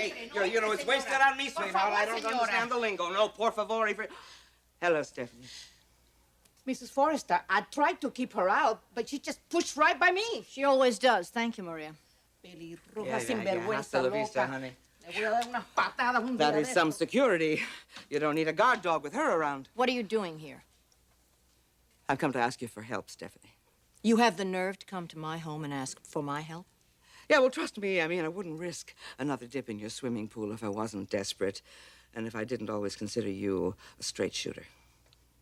hey, you know, it's wasted on me, sweetheart. I don't understand the lingo. No, por favor. Hello, Stephanie. Mrs. Forrester, I tried to keep her out, but she just pushed right by me. She always does. Thank you, Maria. Pelirroja, sinvergüenza, Hasta la vista, loca. honey. Le voy a dar unas patadas un That día is de some estos. security. You don't need a guard dog with her around. What are you doing here? I've come to ask you for help, Stephanie. You have the nerve to come to my home and ask for my help? Yeah, well, trust me. I mean, I wouldn't risk another dip in your swimming pool if I wasn't desperate, and if I didn't always consider you a straight shooter.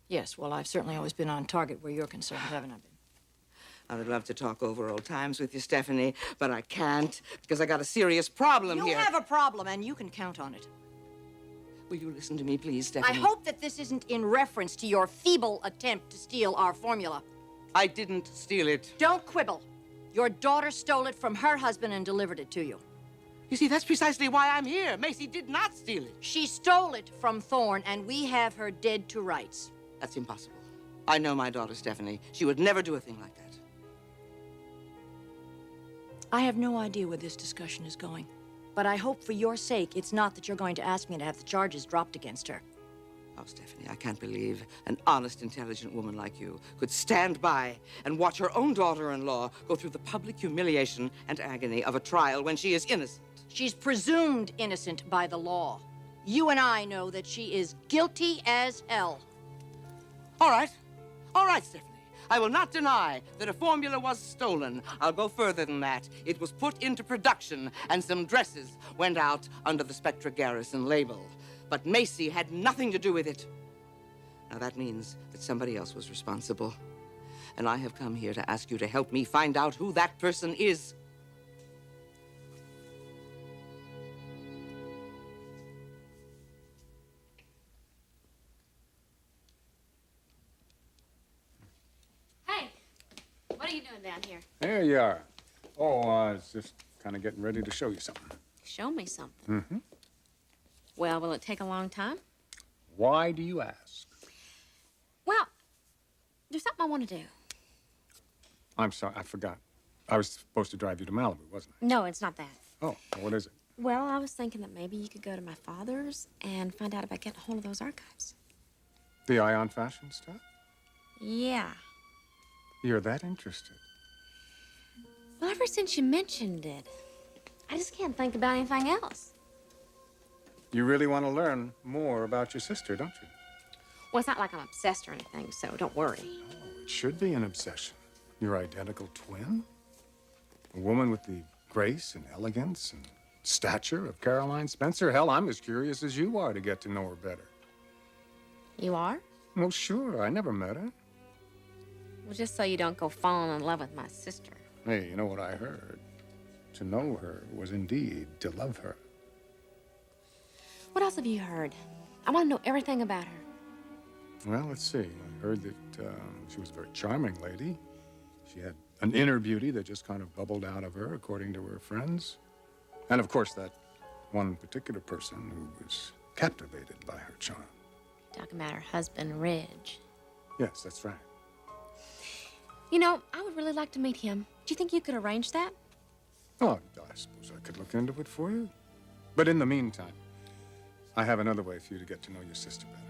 Yes, well, I've certainly always been on target where you're concerned, haven't I been? I would love to talk over old times with you, Stephanie, but I can't because I got a serious problem here. You have a problem, and you can count on it. Will you listen to me, please, I Stephanie? hope that this isn't in reference to your feeble attempt to steal our formula. I didn't steal it. Don't quibble. Your daughter stole it from her husband and delivered it to you. You see, that's precisely why I'm here. Macy did not steal it. She stole it from Thorne, and we have her dead to rights. That's impossible. I know my daughter, Stephanie. She would never do a thing like that. I have no idea where this discussion is going, but I hope for your sake it's not that you're going to ask me to have the charges dropped against her. Oh, Stephanie, I can't believe an honest, intelligent woman like you could stand by and watch her own daughter-in-law go through the public humiliation and agony of a trial when she is innocent. She's presumed innocent by the law. You and I know that she is guilty as hell. All right, Stephanie. I will not deny that a formula was stolen. I'll go further than that. It was put into production, and some dresses went out under the Spectra Garrison label. But Macy had nothing to do with it. Now, that means that somebody else was responsible. And I have come here to ask you to help me find out who that person is. Hey, what are you doing down here? There you are. Oh, I was just kind of getting ready to show you something. Show me something. Mm-hmm. Well, will it take a long time? Why do you ask? Well, there's something I want to do. I'm sorry, I forgot. I was supposed to drive you to Malibu, wasn't I? No, it's not that. Oh, well, what is it? Well, I was thinking that maybe you could go to my father's and find out about getting a hold of those archives. The Ion Fashion stuff? Yeah. You're that interested? Well, ever since you mentioned it, I just can't think about anything else. You really want to learn more about your sister, don't you? Well, it's not like I'm obsessed or anything, so don't worry. Oh, it should be an obsession. Your identical twin? A woman with the grace and elegance and stature of Caroline Spencer. Hell, I'm as curious as you are to get to know her better. You are? Well, sure. I never met her. Well, just so you don't go falling in love with my sister. Hey, you know what I heard? To know her was indeed to love her. What else have you heard? I want to know everything about her. Well, let's see. I heard that she was a very charming lady. She had an inner beauty that just kind of bubbled out of her, according to her friends. And, of course, that one particular person who was captivated by her charm. Talking about her husband, Ridge. Yes, that's right. You know, I would really like to meet him. Do you think you could arrange that? Oh, I suppose I could look into it for you. But in the meantime, I have another way for you to get to know your sister better.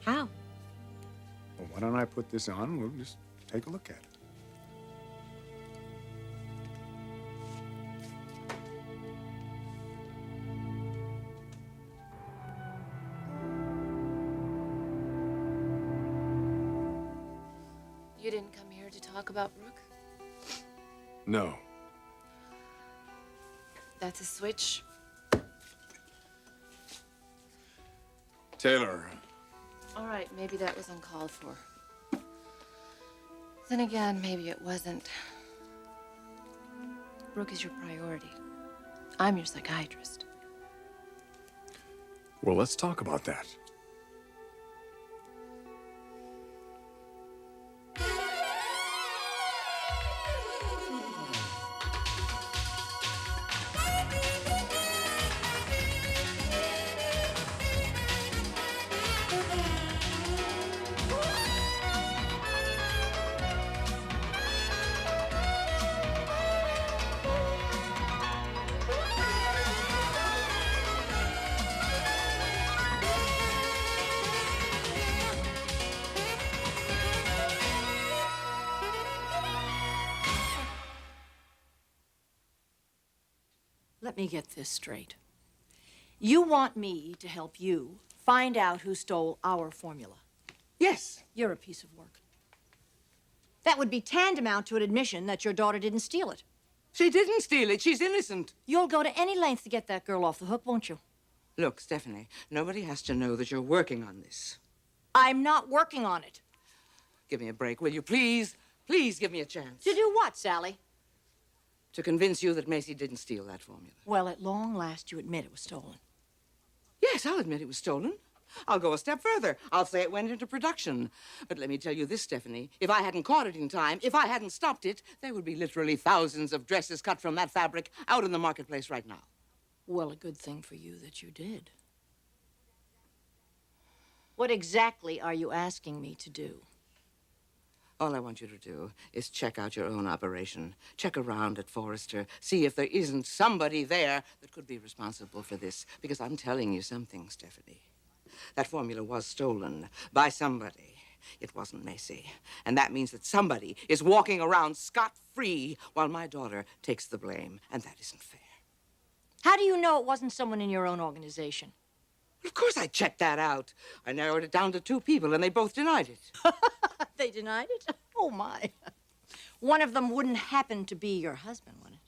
How? Well, why don't I put this on? We'll just take a look at it. You didn't come here to talk about Brooke? No. That's a switch. Taylor. All right, maybe that was uncalled for. Then again, maybe it wasn't. Brooke is your priority. I'm your psychiatrist. Well, let's talk about that. Let me get this straight. You want me to help you find out who stole our formula. Yes. You're a piece of work. That would be tantamount to an admission that your daughter didn't steal it. She didn't steal it. She's innocent. You'll go to any length to get that girl off the hook, won't you? Look, Stephanie, nobody has to know that you're working on this. I'm not working on it. Give me a break, will you? Please, please give me a chance. To do what, Sally? To convince you that Macy didn't steal that formula. Well, at long last, you admit it was stolen. Yes, I'll admit it was stolen. I'll go a step further. I'll say it went into production. But let me tell you this, Stephanie. If I hadn't caught it in time, if I hadn't stopped it, there would be literally thousands of dresses cut from that fabric out in the marketplace right now. Well, a good thing for you that you did. What exactly are you asking me to do? All I want you to do is check out your own operation. Check around at Forrester. See if there isn't somebody there that could be responsible for this. Because I'm telling you something, Stephanie. That formula was stolen by somebody. It wasn't Macy. And that means that somebody is walking around scot-free while my daughter takes the blame. And that isn't fair. How do you know it wasn't someone in your own organization? Of course I checked that out. I narrowed it down to 2 people, and they both denied it. They denied it? Oh, my. One of them wouldn't happen to be your husband, would it?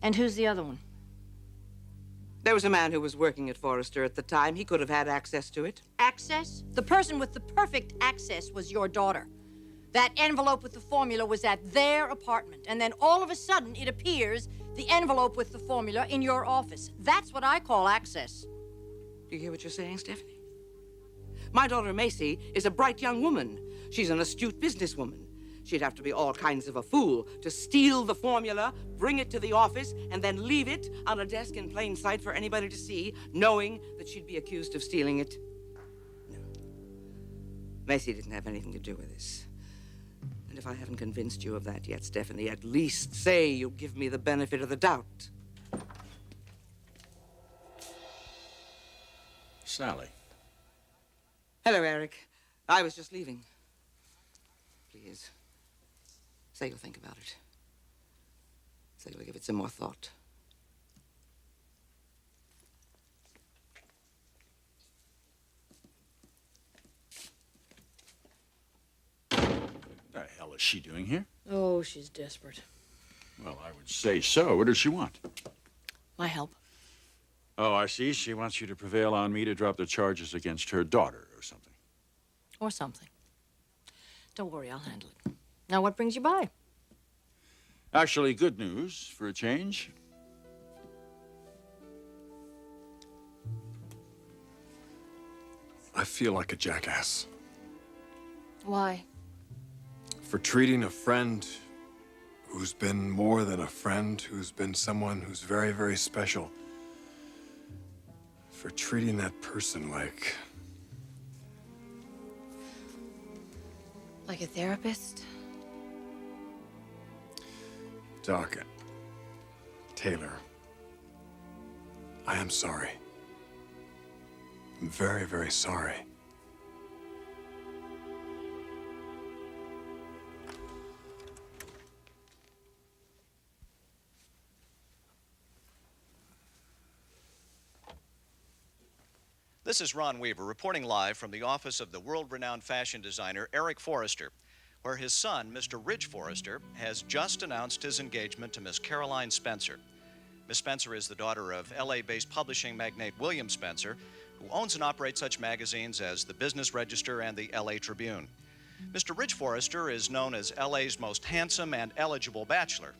And who's the other one? There was a man who was working at Forrester at the time. He could have had access to it. Access? The person with the perfect access was your daughter. That envelope with the formula was at their apartment, and then all of a sudden it appears the envelope with the formula in your office. That's what I call access. Do you hear what you're saying, Stephanie? My daughter, Macy, is a bright young woman. She's an astute businesswoman. She'd have to be all kinds of a fool to steal the formula, bring it to the office, and then leave it on a desk in plain sight for anybody to see, knowing that she'd be accused of stealing it. No. Macy didn't have anything to do with this. And if I haven't convinced you of that yet, Stephanie, at least say you'll give me the benefit of the doubt. Sally. Hello, Eric. I was just leaving. Please, say you'll think about it. Say you'll give it some more thought. What the hell is she doing here? Oh, she's desperate. Well, I would say so. What does she want? My help. Oh, I see. She wants you to prevail on me to drop the charges against her daughter or something. Or something. Don't worry, I'll handle it. Now, what brings you by? Actually, good news for a change. I feel like a jackass Why? for treating a friend who's been more than a friend, who's been someone who's very, very special. For treating that person like... Like a therapist? Doc, Taylor, I am sorry. I'm very, very sorry. This is Ron Weaver reporting live from the office of the world-renowned fashion designer Eric Forrester, where his son, Mr. Ridge Forrester, has just announced his engagement to Miss Caroline Spencer. Miss Spencer is the daughter of LA-based publishing magnate William Spencer, who owns and operates such magazines as the Business Register and the LA Tribune. Mr. Ridge Forrester is known as LA's most handsome and eligible bachelor,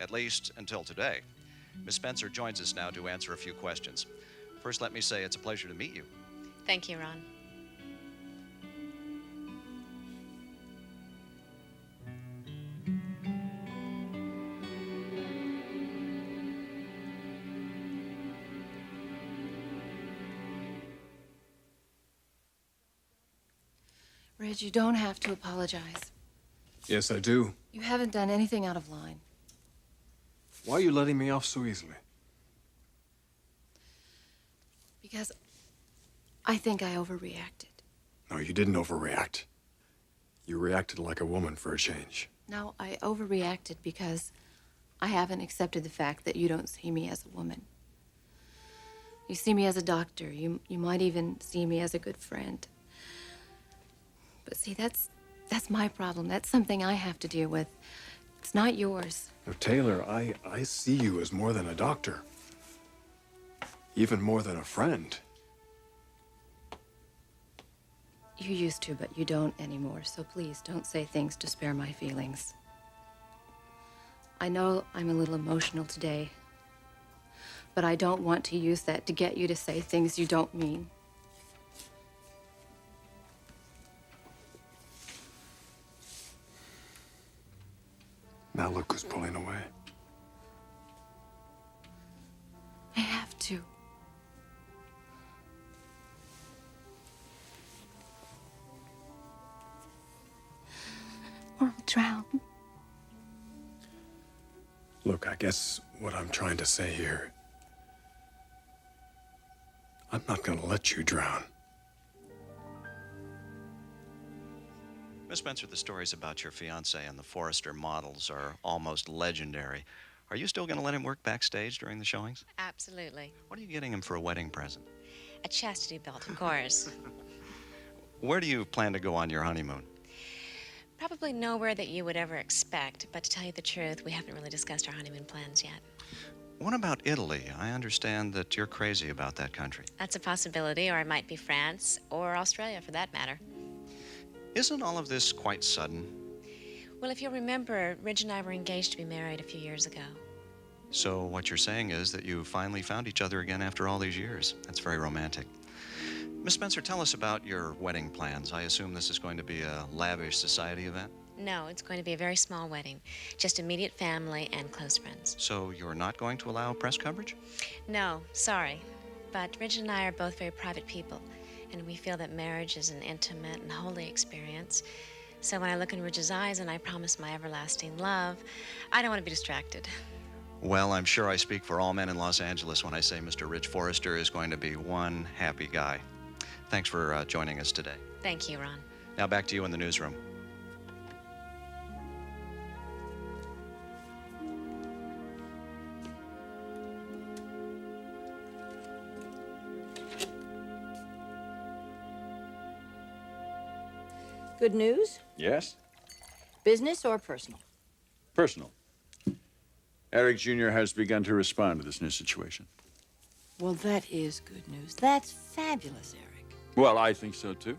at least until today. Miss Spencer joins us now to answer a few questions. First, let me say it's a pleasure to meet you. Thank you, Ron. Ridge, you don't have to apologize. Yes, I do. You haven't done anything out of line. Why are you letting me off so easily? Because I think I overreacted. No, you didn't overreact. You reacted like a woman for a change. No, I overreacted because I haven't accepted the fact that you don't see me as a woman. You see me as a doctor. You might even see me as a good friend. But see, that's my problem. That's something I have to deal with. It's not yours. No, Taylor, I see you as more than a doctor. Even more than a friend. You used to, but you don't anymore. So please don't say things to spare my feelings. I know I'm a little emotional today, but I don't want to use that to get you to say things you don't mean. Now look who's pulling away. I have to. Or I'll drown. Look, I guess what I'm trying to say here, I'm not gonna let you drown. Miss Spencer, the stories about your fiancé and the Forrester models are almost legendary. Are you still going to let him work backstage during the showings? Absolutely. What are you getting him for a wedding present? A chastity belt, of course. Where do you plan to go on your honeymoon? Probably nowhere that you would ever expect, but to tell you the truth, we haven't really discussed our honeymoon plans yet. What about Italy? I understand that you're crazy about that country. That's a possibility, or it might be France, or Australia for that matter. Isn't all of this quite sudden? Well, if you'll remember, Ridge and I were engaged to be married a few years ago. So what you're saying is that you finally found each other again after all these years. That's very romantic. Miss Spencer, tell us about your wedding plans. I assume this is going to be a lavish society event? No, it's going to be a very small wedding. Just immediate family and close friends. So you're not going to allow press coverage? No, sorry. But Ridge and I are both very private people, and we feel that marriage is an intimate and holy experience. So when I look in Ridge's eyes and I promise my everlasting love, I don't want to be distracted. Well, I'm sure I speak for all men in Los Angeles when I say Mr. Ridge Forrester is going to be one happy guy. Thanks for joining us today. Thank you, Ron. Now back to you in the newsroom. Good news? Yes? Business or personal? Personal. Eric Jr. has begun to respond to this new situation. Well, that is good news. That's fabulous, Eric. Well, I think so, too.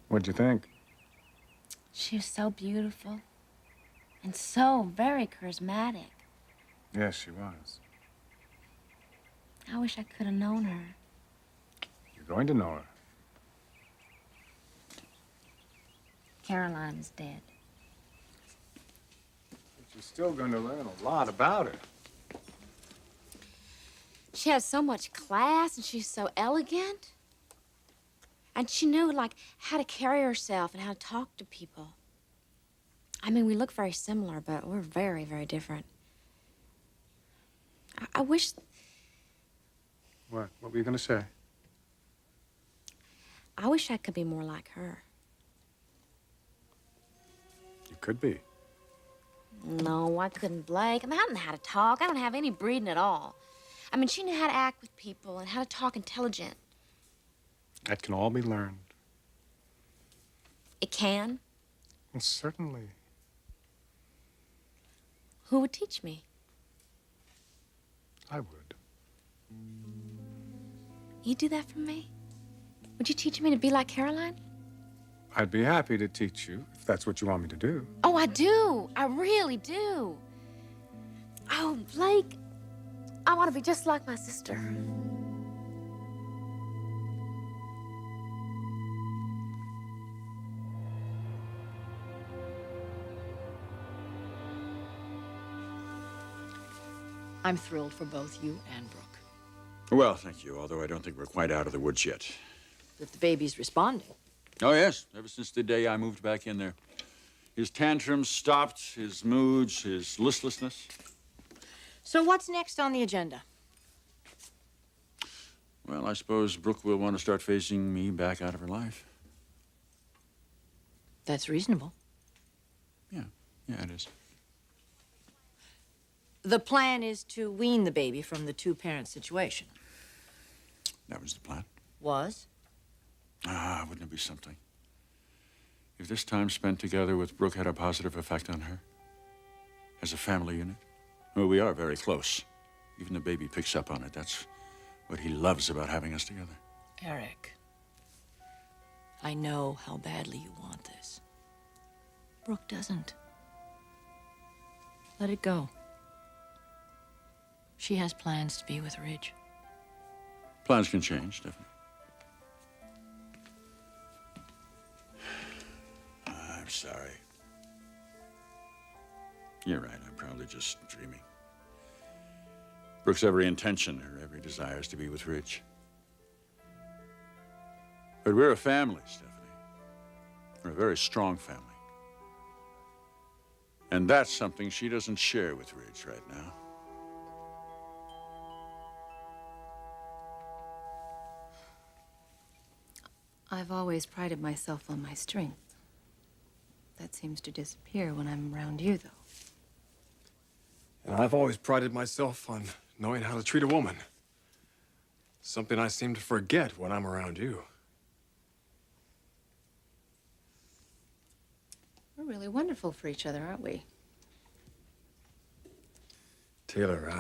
What'd you think? She was so beautiful and so very charismatic. Yes, she was. I wish I could have known her. You're going to know her. Caroline is dead. But you're still going to learn a lot about her. She has so much class and she's so elegant. And she knew, like, how to carry herself and how to talk to people. I mean, we look very similar, but we're very, very different. I wish... What? What were you going to say? I wish I could be more like her. You could be. No, I couldn't, Blake. I mean, I don't know how to talk. I don't have any breeding at all. I mean, she knew how to act with people and how to talk intelligent. That can all be learned. It can? Well, certainly. Who would teach me? I would. You'd do that for me? Would you teach me to be like Caroline? I'd be happy to teach you, if that's what you want me to do. Oh, I do. I really do. Oh, Blake, I want to be just like my sister. I'm thrilled for both you and Brooke. Well, thank you, although I don't think we're quite out of the woods yet. That the baby's responding. Oh, yes, ever since the day I moved back in there. His tantrums stopped, his moods, his listlessness. So what's next on the agenda? Well, I suppose Brooke will want to start phasing me back out of her life. That's reasonable. Yeah, it is. The plan is to wean the baby from the two-parent situation. That was the plan. Was? Wouldn't it be something? If this time spent together with Brooke had a positive effect on her, as a family unit. Well, we are very close. Even the baby picks up on it. That's what he loves about having us together. Eric, I know how badly you want this. Brooke doesn't. Let it go. She has plans to be with Ridge. Plans can change, definitely. I'm sorry. You're right, I'm probably just dreaming. Brooke's every intention, her every desire is to be with Ridge. But we're a family, Stephanie. We're a very strong family. And that's something she doesn't share with Ridge right now. I've always prided myself on my strength. That seems to disappear when I'm around you, though. And I've always prided myself on knowing how to treat a woman. Something I seem to forget when I'm around you. We're really wonderful for each other, aren't we? Taylor,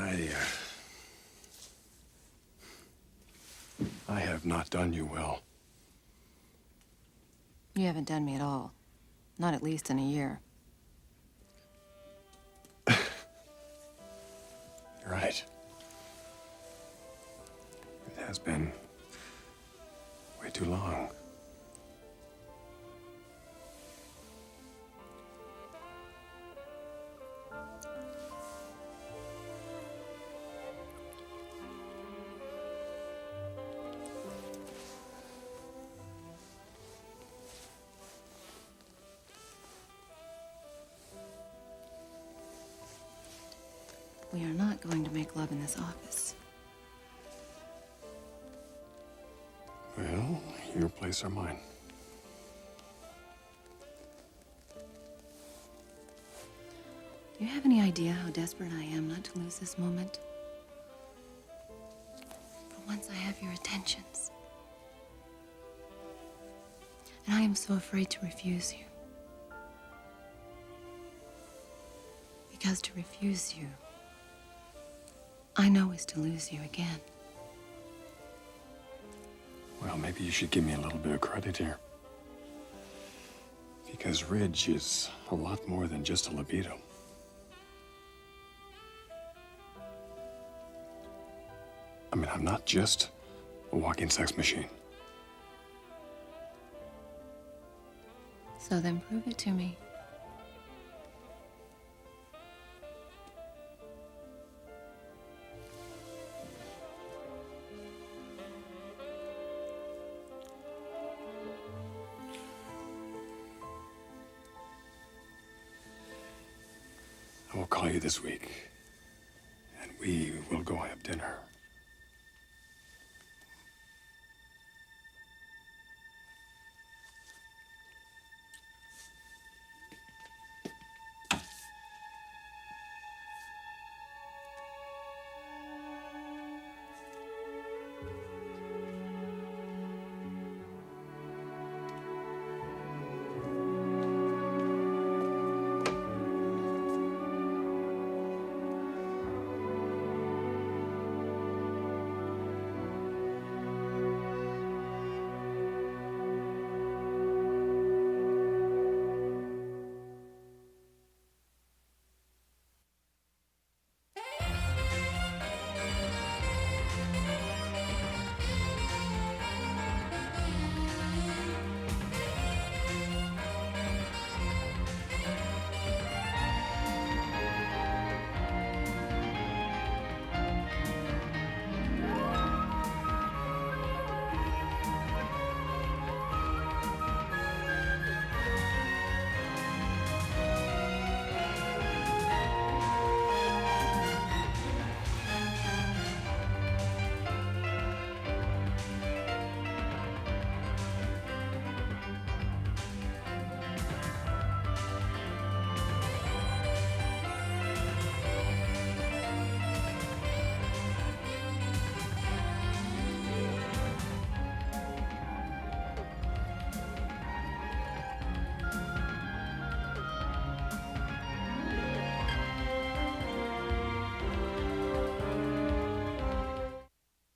I have not done you well. You haven't done me at all. Not at least in a year. You're right. It has been way too long. We are not going to make love in this office. Well, your place or mine. Do you have any idea how desperate I am not to lose this moment? For once I have your attentions. And I am so afraid to refuse you. Because to refuse you, I know is to lose you again. Well, maybe you should give me a little bit of credit here. Because Ridge is a lot more than just a libido. I mean, I'm not just a walking sex machine. So then prove it to me. I will call you this week, and we will go have dinner.